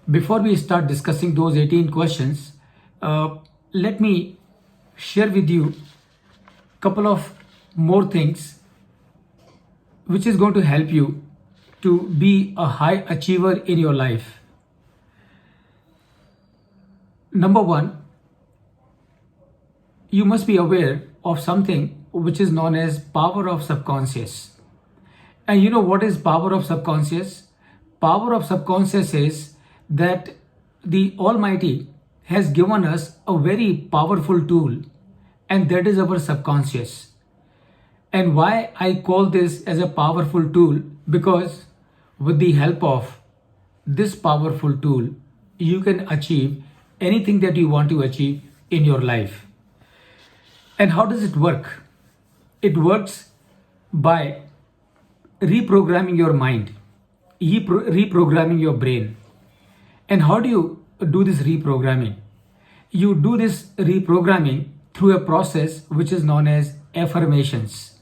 Before we start discussing those 18 questions, let me share with you a couple of more things which is going to help you to be a high achiever in your life. Number one, you must be aware of something which is known as power of subconscious. And you know what is power of subconscious? Power of subconscious is that the Almighty has given us a very powerful tool, and that is our subconscious. And why I call this as a powerful tool? Because with the help of this powerful tool, you can achieve anything that you want to achieve in your life. And how does it work? It works by reprogramming your mind, reprogramming your brain. And how do you do this reprogramming? You do this reprogramming through a process which is known as affirmations.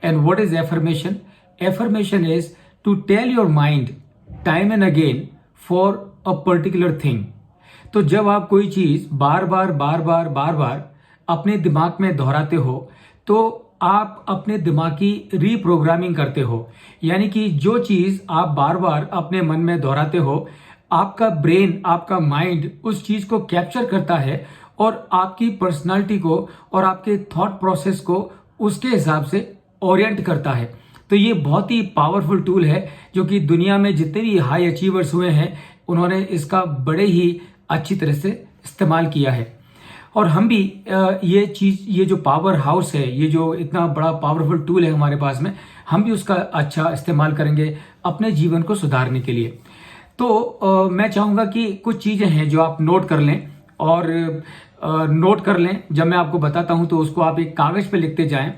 And what is affirmation? Affirmation is to tell your mind time and again for a particular thing. तो जब आप कोई चीज बार बार अपने दिमाग में दोहराते हो तो आप अपने दिमाग की रीप्रोग्रामिंग करते हो। यानी कि जो चीज आप बार बार अपने मन में दोहराते हो, आपका ब्रेन, आपका माइंड उस चीज को कैप्चर करता है और आपकी पर्सनालिटी को और आपके थॉट प्रोसेस को उसके हिसाब से ओरिएंट करता है। तो ये बहुत ही पावरफुल टूल है जो कि दुनिया में जितने भी हाई अचीवर्स हुए हैं उन्होंने इसका बड़े ही अच्छी तरह से इस्तेमाल किया है। और हम भी ये जो पावर हाउस है, ये जो इतना बड़ा पावरफुल टूल है हमारे पास में, हम भी उसका अच्छा इस्तेमाल करेंगे अपने जीवन को सुधारने के लिए। तो मैं चाहूँगा कि कुछ चीज़ें हैं जो आप नोट कर लें और नोट कर लें। जब मैं आपको बताता हूँ तो उसको आप एक कागज़ पे लिखते जाएं।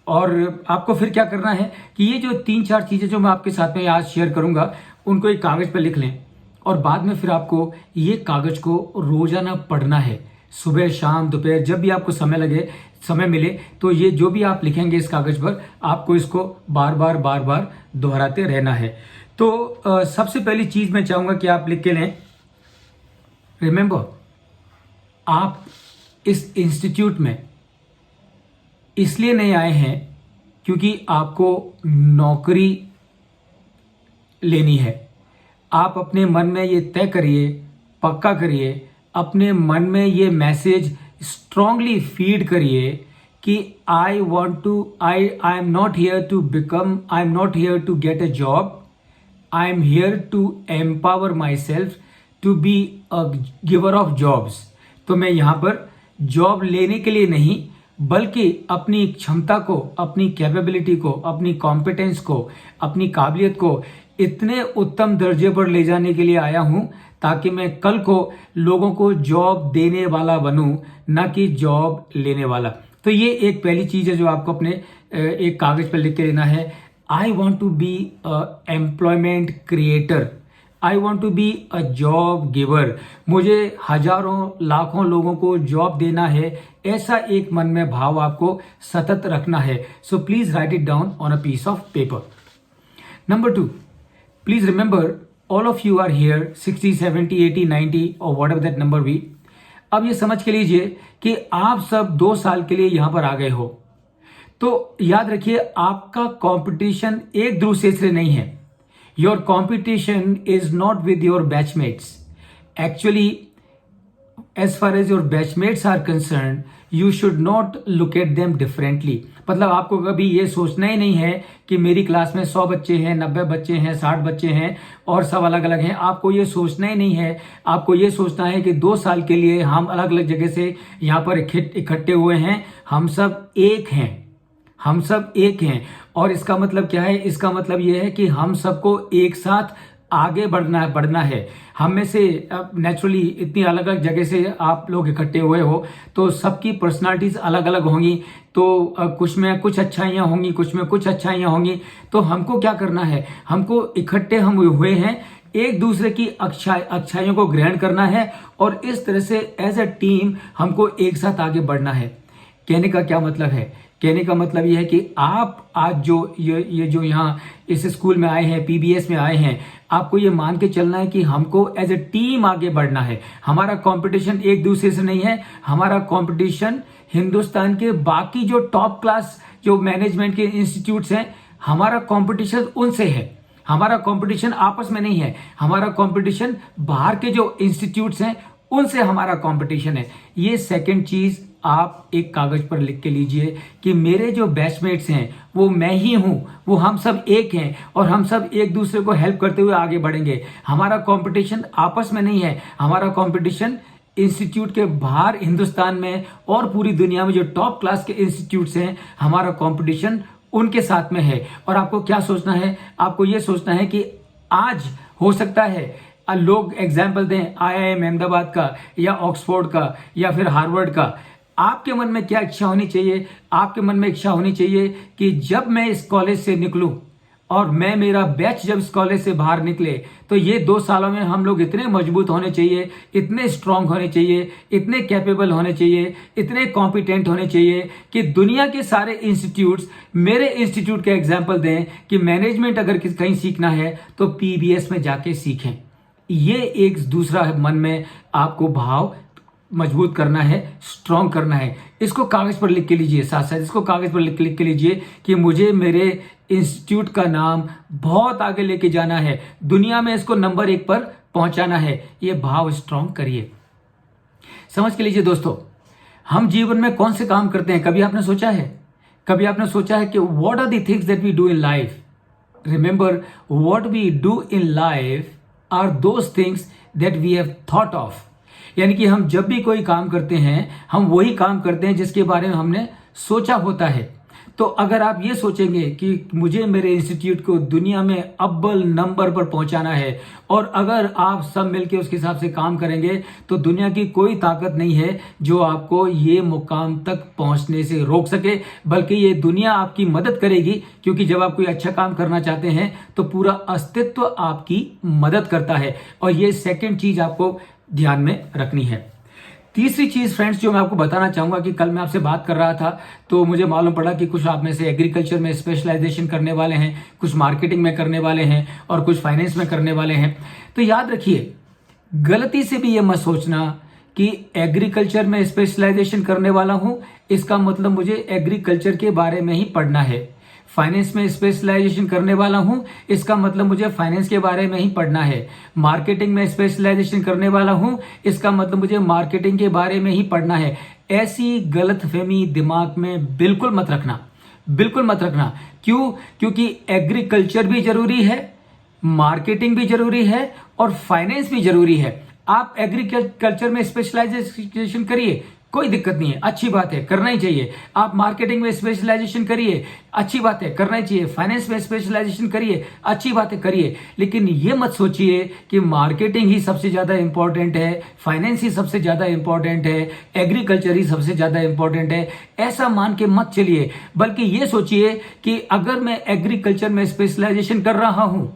और आपको फिर क्या करना है कि ये जो 3-4 चीज़ें जो मैं आपके साथ में आज शेयर करूँगा उनको एक कागज़ पे लिख लें और बाद में फिर आपको ये कागज़ को रोज़ाना पढ़ना है। सुबह, शाम, दोपहर, जब भी आपको समय मिले तो ये जो भी आप लिखेंगे इस कागज़ पर, आपको इसको बार बार दोहराते रहना है। तो सबसे पहली चीज़ मैं चाहूँगा कि आप लिख के लें, रिमेंबर, आप इस इंस्टीट्यूट में इसलिए नहीं आए हैं क्योंकि आपको नौकरी लेनी है। आप अपने मन में ये तय करिए, पक्का करिए, अपने मन में ये मैसेज स्ट्रांगली फीड करिए कि I am not here to get a job, I am here to empower myself to be a giver of jobs. तो मैं यहाँ पर जॉब लेने के लिए नहीं बल्कि अपनी क्षमता को, अपनी कैपेबिलिटी को, अपनी कॉम्पिटेंस को, अपनी काबिलियत को इतने उत्तम दर्जे पर ले जाने के लिए आया हूं ताकि मैं कल को लोगों को जॉब देने वाला बनूं, ना कि जॉब लेने वाला। तो ये एक पहली चीज है जो आपको अपने एक कागज पर लिख के लेना है। I want to be a employment creator, I want to be a job giver. मुझे हजारों लाखों लोगों को जॉब देना है, ऐसा एक मन में भाव आपको सतत रखना है। So please write it down on a piece of paper. Number 2, please remember all of you are here 60, 70, 80, 90 or whatever that number be। अब ये समझ के लीजिए कि आप सब 2 साल के लिए यहां पर आ गए हो। तो याद रखिए आपका कंपटीशन एक दूसरे से नहीं है। Your competition is not with your batchmates. Actually as far as your batchmates are concerned, you should not look at them differently। मतलब आपको कभी ये सोचना ही नहीं है कि मेरी क्लास में 100 बच्चे हैं, 90 बच्चे हैं, 60 बच्चे हैं और सब अलग अलग हैं। आपको ये सोचना ही नहीं है। आपको ये सोचना है कि 2 साल के लिए हम अलग अलग जगह से यहाँ पर इकट्ठे हुए हैं, हम सब एक हैं, हम सब एक हैं। और इसका मतलब क्या है? इसका मतलब ये है कि हम सबको एक साथ आगे बढ़ना है। हम में से नेचुरली इतनी अलग अलग जगह से आप लोग इकट्ठे हुए हो तो सबकी पर्सनालिटीज अलग अलग होंगी। तो कुछ में कुछ अच्छाइयाँ होंगी, कुछ में कुछ अच्छाइयाँ होंगी। तो हमको क्या करना है? हमको इकट्ठे हम हुए हैं, एक दूसरे की अच्छाइयों को ग्रहण करना है और इस तरह से एज अ टीम हमको एक साथ आगे बढ़ना है। कहने का क्या मतलब है कहने का मतलब यह है कि आप आज जो ये जो यहाँ इस स्कूल में आए हैं, पीबीएस में आए हैं, आपको ये मान के चलना है कि हमको एज ए टीम आगे बढ़ना है। हमारा कंपटीशन एक दूसरे से नहीं है, हमारा कंपटीशन हिंदुस्तान के बाकी जो टॉप क्लास जो मैनेजमेंट के इंस्टीट्यूट्स हैं, हमारा कंपटीशन उनसे है। हमारा कंपटीशन आपस में नहीं है, हमारा कंपटीशन बाहर के जो इंस्टीट्यूट्स हैं उनसे हमारा कंपटीशन है। ये सेकंड चीज आप एक कागज पर लिख के लीजिए कि मेरे जो बैचमेट्स हैं वो मैं ही हूं, वो हम सब एक हैं और हम सब एक दूसरे को हेल्प करते हुए आगे बढ़ेंगे। हमारा कंपटीशन आपस में नहीं है, हमारा कंपटीशन इंस्टीट्यूट के बाहर हिंदुस्तान में और पूरी दुनिया में जो टॉप क्लास के इंस्टीट्यूट्स हैं, हमारा कंपटीशन उनके साथ में है। और आपको क्या सोचना है, आपको ये सोचना है कि आज हो सकता है लोग एग्जाम्पल दें आईआईएम अहमदाबाद का या ऑक्सफोर्ड का या फिर हार्वर्ड का। आपके मन में क्या इच्छा होनी चाहिए, आपके मन में इच्छा होनी चाहिए कि जब मैं इस कॉलेज से निकलूं और मेरा बैच जब इस कॉलेज से बाहर निकले तो ये 2 सालों में हम लोग इतने मजबूत होने चाहिए, इतने स्ट्रांग होने चाहिए, इतने कैपेबल होने चाहिए, इतने कॉम्पिटेंट होने चाहिए कि दुनिया के सारे इंस्टीट्यूट्स मेरे इंस्टीट्यूट का एग्जाम्पल दें कि मैनेजमेंट अगर कहीं सीखना है तो पीबीएस में जाके सीखें। ये एक दूसरा मन में आपको भाव मजबूत करना है, स्ट्रांग करना है। इसको कागज पर लिख के लीजिए, साथ साथ इसको कागज पर लिख के लीजिए कि मुझे मेरे इंस्टीट्यूट का नाम बहुत आगे लेके जाना है, दुनिया में इसको नंबर 1 पर पहुंचाना है। ये भाव स्ट्रांग करिए। समझ के लीजिए दोस्तों, हम जीवन में कौन से काम करते हैं, कभी आपने सोचा है? कभी आपने सोचा है कि what are the things that we do in life? Remember, what we do in life are those things that we have thought of. यानी कि हम जब भी कोई काम करते हैं, हम वही काम करते हैं जिसके बारे में हमने सोचा होता है। तो अगर आप ये सोचेंगे कि मुझे मेरे इंस्टीट्यूट को दुनिया में अव्वल नंबर पर पहुंचाना है और अगर आप सब मिलकर उसके हिसाब से काम करेंगे तो दुनिया की कोई ताकत नहीं है जो आपको ये मुकाम तक पहुंचने से रोक सके, बल्कि ये दुनिया आपकी मदद करेगी। क्योंकि जब आप कोई अच्छा काम करना चाहते हैं तो पूरा अस्तित्व आपकी मदद करता है। और ये सेकंड चीज आपको ध्यान में रखनी है। तीसरी चीज फ्रेंड्स जो मैं आपको बताना चाहूंगा कि कल मैं आपसे बात कर रहा था तो मुझे मालूम पड़ा कि कुछ आप में से एग्रीकल्चर में स्पेशलाइजेशन करने वाले हैं, कुछ मार्केटिंग में करने वाले हैं और कुछ फाइनेंस में करने वाले हैं। तो याद रखिए, गलती से भी ये मत सोचना कि एग्रीकल्चर में स्पेशलाइजेशन करने वाला हूं इसका मतलब मुझे एग्रीकल्चर के बारे में ही पढ़ना है। फाइनेंस में स्पेशलाइजेशन करने वाला हूं इसका मतलब मुझे फाइनेंस के बारे में ही पढ़ना है। मार्केटिंग में स्पेशलाइजेशन करने वाला हूं इसका मतलब मुझे मार्केटिंग के बारे में ही पढ़ना है। ऐसी गलतफहमी दिमाग में बिल्कुल मत रखना, बिल्कुल मत रखना। क्यों? क्योंकि एग्रीकल्चर भी जरूरी है, मार्केटिंग भी जरूरी है और फाइनेंस भी जरूरी है। आप एग्रीकल्चर में स्पेशलाइजेशन करिए, कोई दिक्कत नहीं है, अच्छी बात है, करना ही चाहिए। आप मार्केटिंग में स्पेशलाइजेशन करिए, अच्छी बात है, करना ही चाहिए। फाइनेंस में स्पेशलाइजेशन करिए, अच्छी बात है, करिए। लेकिन ये मत सोचिए कि मार्केटिंग ही सबसे ज्यादा इंपॉर्टेंट है, फाइनेंस ही सबसे ज्यादा इंपॉर्टेंट है, एग्रीकल्चर ही सबसे ज्यादा इंपॉर्टेंट है। ऐसा मान के मत चलिए, बल्कि ये सोचिए कि अगर मैं एग्रीकल्चर में स्पेशलाइजेशन कर रहा हूं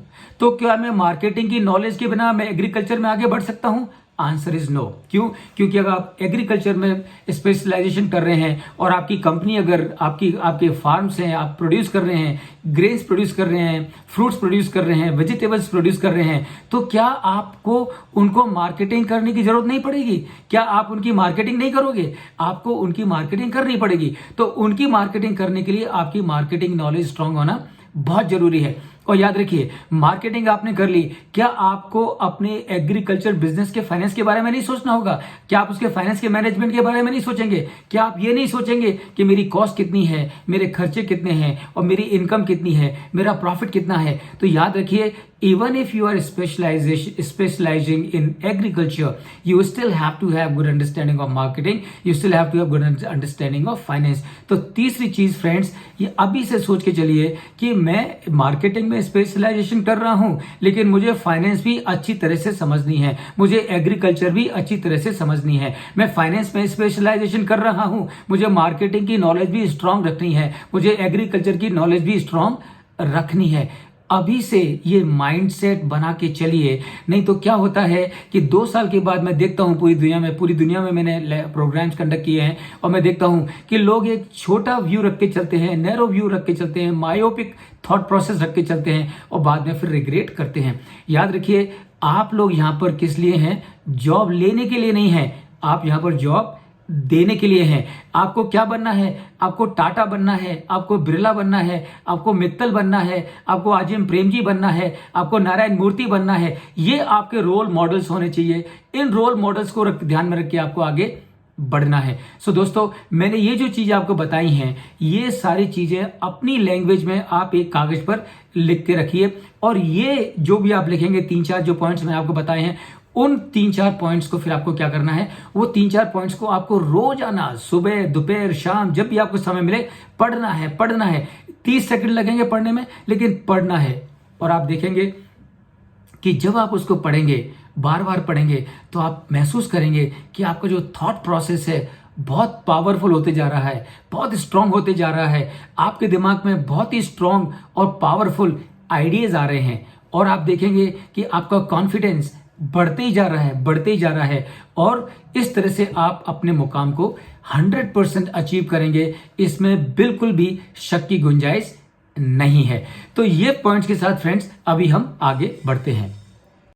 तो क्या मैं मार्केटिंग की नॉलेज के बिना मैं एग्रीकल्चर में आगे बढ़ सकता हूं? Answer is no. क्यों? क्योंकि अगर आप एग्रीकल्चर में स्पेशलाइजेशन कर रहे हैं और आपकी कंपनी अगर आपके फार्म्स हैं, आप प्रोड्यूस कर रहे हैं, ग्रेन्स प्रोड्यूस कर रहे हैं, फ्रूट्स प्रोड्यूस कर रहे हैं, वेजिटेबल्स प्रोड्यूस कर रहे हैं, तो क्या आपको उनको मार्केटिंग करने की जरूरत नहीं पड़ेगी? क्या आप उनकी मार्केटिंग नहीं करोगे? आपको उनकी मार्केटिंग करनी पड़ेगी। तो उनकी मार्केटिंग करने के लिए आपकी मार्केटिंग नॉलेज स्ट्रांग होना बहुत जरूरी है। और याद रखिए, मार्केटिंग आपने कर ली, क्या आपको अपने एग्रीकल्चर बिजनेस के फाइनेंस के बारे में नहीं सोचना होगा? क्या आप उसके फाइनेंस के मैनेजमेंट के बारे में नहीं सोचेंगे? क्या आप ये नहीं सोचेंगे कि मेरी कॉस्ट कितनी है, मेरे खर्चे कितने हैं और मेरी इनकम कितनी है, मेरा प्रॉफिट कितना है? तो याद रखिए, even if you are specializing in agriculture, you still have to have good understanding of marketing, you still have to have good understanding of finance. तो तीसरी चीज फ्रेंड्स, ये अभी से सोच के चलिए कि मैं मार्केटिंग में स्पेशलाइजेशन कर रहा हूं लेकिन मुझे फाइनेंस भी अच्छी तरह से समझनी है, मुझे एग्रीकल्चर भी अच्छी तरह से समझनी है। मैं फाइनेंस में स्पेशलाइजेशन कर रहा हूं, मुझे मार्केटिंग की नॉलेज भी स्ट्रांग रखनी है, मुझे एग्रीकल्चर की नॉलेज भी स्ट्रांग रखनी है। अभी से ये माइंडसेट बना के चलिए। नहीं तो क्या होता है कि 2 साल के बाद मैं देखता हूँ पूरी दुनिया में मैंने प्रोग्राम्स कंडक्ट किए हैं और मैं देखता हूँ कि लोग एक छोटा व्यू रख के चलते हैं, नैरो व्यू रख के चलते हैं, मायोपिक थॉट प्रोसेस रख के चलते हैं और बाद में फिर रिग्रेट करते हैं। याद रखिए, आप लोग यहाँ पर किस लिए हैं? जॉब लेने के लिए नहीं है, आप यहाँ पर जॉब देने के लिए हैं। आपको क्या बनना है? आपको टाटा बनना है, आपको बिरला बनना है, आपको मित्तल बनना है, आपको आजिम प्रेमजी बनना है, आपको नारायण मूर्ति बनना है। ये आपके रोल मॉडल्स होने चाहिए। इन रोल मॉडल्स को ध्यान में रख के आपको आगे बढ़ना है। सो दोस्तों, मैंने ये जो चीजें आपको बताई हैं, ये सारी चीजें अपनी लैंग्वेज में आप एक कागज पर लिख के रखिए और ये जो भी आप लिखेंगे 3-4 जो पॉइंट्स मैंने आपको बताए हैं, उन 3-4 पॉइंट्स को फिर आपको क्या करना है, वो 3-4 पॉइंट्स को आपको रोजाना सुबह दोपहर शाम जब भी आपको समय मिले पढ़ना है। 30 सेकंड लगेंगे पढ़ने में, लेकिन पढ़ना है। और आप देखेंगे कि जब आप उसको पढ़ेंगे, बार बार पढ़ेंगे, तो आप महसूस करेंगे कि आपका जो थॉट प्रोसेस है बहुत पावरफुल होते जा रहा है, बहुत स्ट्रांग होते जा रहा है। आपके दिमाग में बहुत ही स्ट्रांग और पावरफुल आइडियाज आ रहे हैं और आप देखेंगे कि आपका कॉन्फिडेंस बढ़ते ही जा रहा है और इस तरह से आप अपने मुकाम को 100% अचीव करेंगे। इसमें बिल्कुल भी शक की गुंजाइश नहीं है। तो ये पॉइंट्स के साथ फ्रेंड्स अभी हम आगे बढ़ते हैं।